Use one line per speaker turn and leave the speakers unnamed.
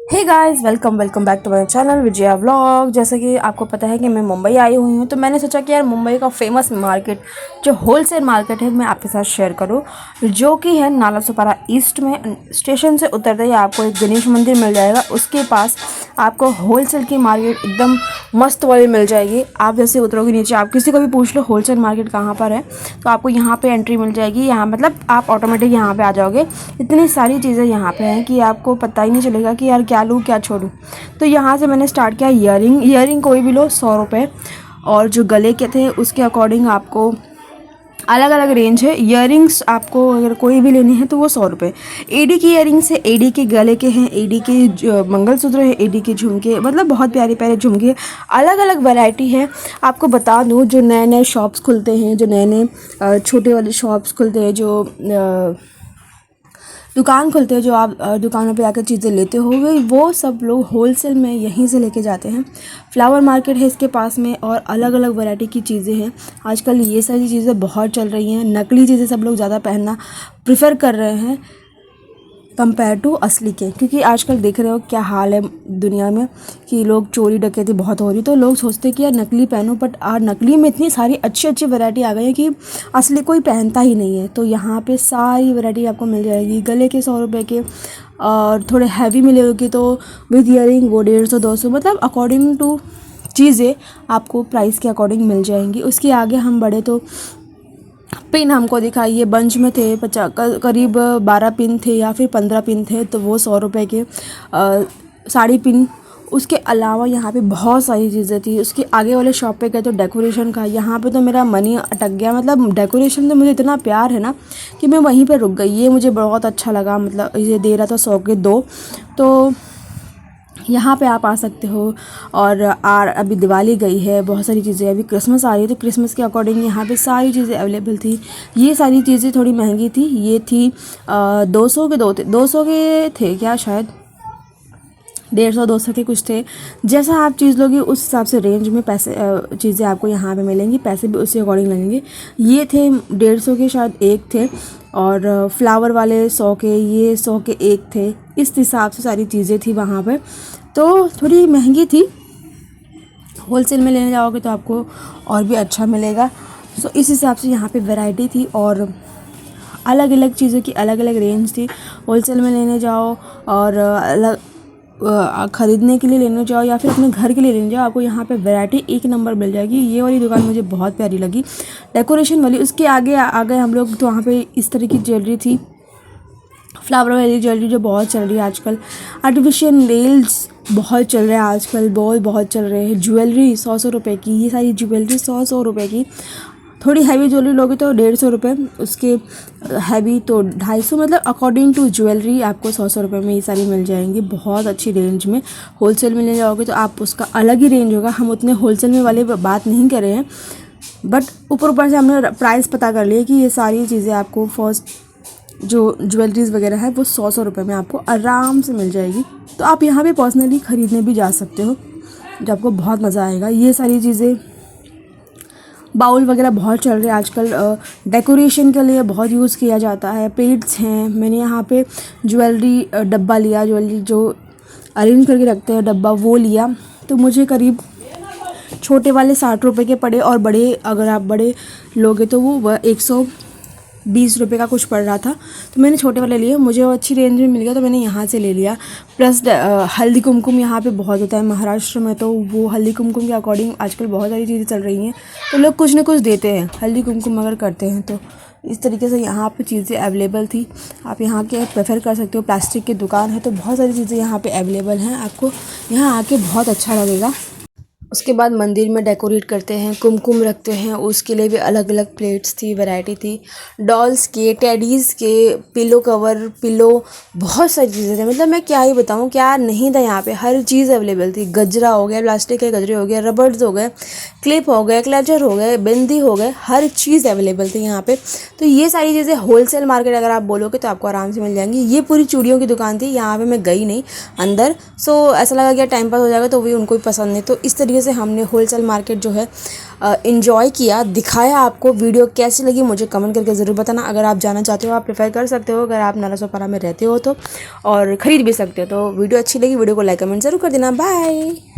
Hey guys, welcome welcome back to my channel Vijaya vlog. जैसे कि आपको पता है कि मैं मुंबई आई हुई हूँ, तो मैंने सोचा कि यार मुंबई का फेमस मार्केट जो होलसेल मार्केट है मैं आपके साथ शेयर करूँ, जो कि है नाला सोपारा ईस्ट में। स्टेशन से उतरते ही आपको एक गणेश मंदिर मिल जाएगा, उसके पास आपको होलसेल की मार्केट एकदम मस्त वाली मिल जाएगी। आप जैसे उतरोगे नीचे, आप किसी को भी पूछ लो होलसेल मार्केट कहाँ पर है, तो आपको यहाँ पे एंट्री मिल जाएगी। यहाँ मतलब आप ऑटोमेटिक यहाँ पे आ जाओगे। इतनी सारी चीज़ें यहाँ पे हैं कि आपको पता ही नहीं चलेगा कि यार क्या लूँ क्या छोड़ूँ। तो यहाँ से मैंने स्टार्ट किया ईयरिंग कोई भी लो 100 रुपये, और जो गले के थे उसके अकॉर्डिंग आपको अलग अलग रेंज है। ईयरिंग्स आपको अगर कोई भी लेनी है तो वो 100 रुपये। एडी की ईयरिंग्स है, एडी के गले के हैं, एडी के मंगलसूत्र है, एडी के झुमके, मतलब बहुत प्यारे प्यारे झुमके, अलग अलग वैरायटी है। आपको बता दूँ, जो नए नए शॉप्स खुलते हैं, जो नए नए छोटे वाले शॉप्स खुलते हैं, जो दुकान खुलते हैं, जो आप दुकानों पे आकर चीज़ें लेते हो, वो सब लोग होलसेल में यहीं से लेके जाते हैं। फ्लावर मार्केट है इसके पास में, और अलग अलग वैरायटी की चीज़ें हैं। आजकल ये सारी चीज़ें बहुत चल रही हैं। नकली चीज़ें सब लोग ज़्यादा पहनना प्रेफर कर रहे हैं कंपेयर टू असली के, क्योंकि आजकल देख रहे हो क्या हाल है दुनिया में कि लोग चोरी डकैती बहुत हो रही। तो लोग सोचते हैं कि यार नकली पहनो, बट नकली में इतनी सारी अच्छी अच्छी वैरायटी आ गई है कि असली कोई पहनता ही नहीं है। तो यहाँ पे सारी वैरायटी आपको मिल जाएगी। गले के 100 रुपये के, और थोड़े हैवी मिलेगी तो विद ईयरिंग वो 150-200, मतलब अकॉर्डिंग टू चीज़ें आपको प्राइस के अकॉर्डिंग मिल जाएंगी। उसके आगे हम बढ़े तो पिन हमको दिखाइए। बंच में थे करीब 12 पिन थे या फिर 15 पिन थे, तो वो 100 रुपये के साड़ी पिन। उसके अलावा यहाँ पे बहुत सारी चीज़ें थी। उसके आगे वाले शॉप पे गए तो डेकोरेशन का, यहाँ पे तो मेरा मनी अटक गया। मतलब डेकोरेशन तो मुझे इतना प्यार है ना कि मैं वहीं पे रुक गई। ये मुझे बहुत अच्छा लगा, मतलब ये दे रहा था 100 के 2। तो यहाँ पे आप आ सकते हो। और अभी दिवाली गई है, बहुत सारी चीज़ें, अभी क्रिसमस आ रही है, तो क्रिसमस के अकॉर्डिंग यहाँ पे सारी चीज़ें अवेलेबल थी। ये सारी चीज़ें थोड़ी महंगी थी। ये थी 200 के 2 थे, 200 के थे क्या, शायद 150-200 के कुछ थे। जैसा आप चीज़ लोगे उस हिसाब से रेंज में पैसे चीज़ें आपको यहाँ पे मिलेंगी। पैसे भी उसी अकॉर्डिंग लगेंगे। ये थे 150 के, शायद एक थे। और फ्लावर वाले 100 के, ये 100 के एक थे। इस हिसाब से सारी चीज़ें थी वहाँ पे। तो थोड़ी महंगी थी। होलसेल में लेने जाओगे तो आपको और भी अच्छा मिलेगा। सो इस हिसाब से यहाँ पे वैरायटी थी, और अलग अलग चीज़ों की अलग अलग रेंज थी। होलसेल में लेने जाओ और अलग ख़रीदने के लिए लेने जाओ या फिर अपने घर के लिए लेने जाओ, आपको यहाँ पे वैरायटी एक नंबर मिल जाएगी। ये वाली दुकान मुझे बहुत प्यारी लगी, डेकोरेशन वाली। उसके आगे आ गए हम लोग, तो वहाँ पे इस तरह की ज्वेलरी थी, फ्लावर वाली ज्वेलरी जो बहुत चल रही है आजकल। आर्टिफिशियल नेल्स बहुत चल रहे हैं आजकल, बहुत चल रहे हैं। ज्वेलरी 100 रुपये की, ये सारी ज्वेलरी 100 रुपये की। थोड़ी हैवी ज्वेलरी लोगे तो 150 रुपये, उसके हैवी तो 250, मतलब अकॉर्डिंग टू ज्वेलरी आपको 100 रुपये में ये सारी मिल जाएंगी, बहुत अच्छी रेंज में। होलसेल में ले जाओगे तो आप उसका अलग ही रेंज होगा। हम उतने होलसेल में वाले बात नहीं कर रहे हैं, बट ऊपर से हमने प्राइस पता कर लिया कि ये सारी चीज़ें आपको फर्स्ट जो ज्वेलरीज वगैरह है वो 100 रुपये में आपको आराम से मिल जाएगी। तो आप यहाँ पे पर्सनली ख़रीदने भी जा सकते हो, जो आपको बहुत मज़ा आएगा। ये सारी चीज़ें, बाउल वगैरह बहुत चल रहे हैं आजकल, डेकोरेशन के लिए बहुत यूज़ किया जाता है। प्लेट्स हैं। मैंने यहाँ पे ज्वेलरी डब्बा लिया, ज्वेलरी जो अरेंज करके रखते हैं डब्बा, वो लिया। तो मुझे करीब छोटे वाले 60 रुपये के पड़े, और बड़े अगर आप बड़े लोगे तो वो 120 रुपये का कुछ पड़ रहा था। तो मैंने छोटे वाले लिए, मुझे वो अच्छी रेंज में मिल गया तो मैंने यहाँ से ले लिया। प्लस हल्दी कुमकुम यहाँ पे बहुत होता है महाराष्ट्र में, तो वो हल्दी कुमकुम के अकॉर्डिंग आजकल बहुत सारी चीज़ें चल रही हैं, तो लोग कुछ ना कुछ देते हैं हल्दी कुमकुम अगर करते हैं। तो इस तरीके से यहाँ पे चीज़ें अवेलेबल थी। आप यहाँ के प्रेफर कर सकते हो। प्लास्टिक की दुकान है, तो बहुत सारी चीज़ें यहाँ पे अवेलेबल हैं। आपको यहाँ आके बहुत अच्छा लगेगा। उसके बाद मंदिर में डेकोरेट करते हैं, कुमकुम रखते हैं, उसके लिए भी अलग अलग प्लेट्स थी, वैरायटी थी। डॉल्स के, टेडीज़ के, पिलो कवर, पिलो, बहुत सारी चीज़ें थी। मतलब मैं क्या ही बताऊँ, क्या नहीं था यहाँ पे, हर चीज़ अवेलेबल थी। गजरा हो गया, प्लास्टिक के गजरे हो गए, रबर्स हो गए, क्लिप हो गए, क्लेचर हो गए, बिंदी हो गए, हर चीज़ अवेलेबल थी यहाँ पे। तो ये सारी चीज़ें होलसेल मार्केट अगर आप बोलोगे तो आपको आराम से मिल जाएंगी। ये पूरी चूड़ियों की दुकान थी, यहाँ पे मैं गई नहीं अंदर, सो ऐसा लगा कि टाइम पास हो जाएगा, तो वही उनको भी पसंद नहीं। तो इस तरीके तरीके से हमने होलसेल मार्केट जो है इन्जॉय किया, दिखाया आपको। वीडियो कैसी लगी मुझे कमेंट करके ज़रूर बताना। अगर आप जाना चाहते हो आप प्रेफर कर सकते हो, अगर आप नालासोपारा में रहते हो तो, और ख़रीद भी सकते हो। तो वीडियो अच्छी लगी, वीडियो को लाइक कमेंट ज़रूर कर देना। बाय।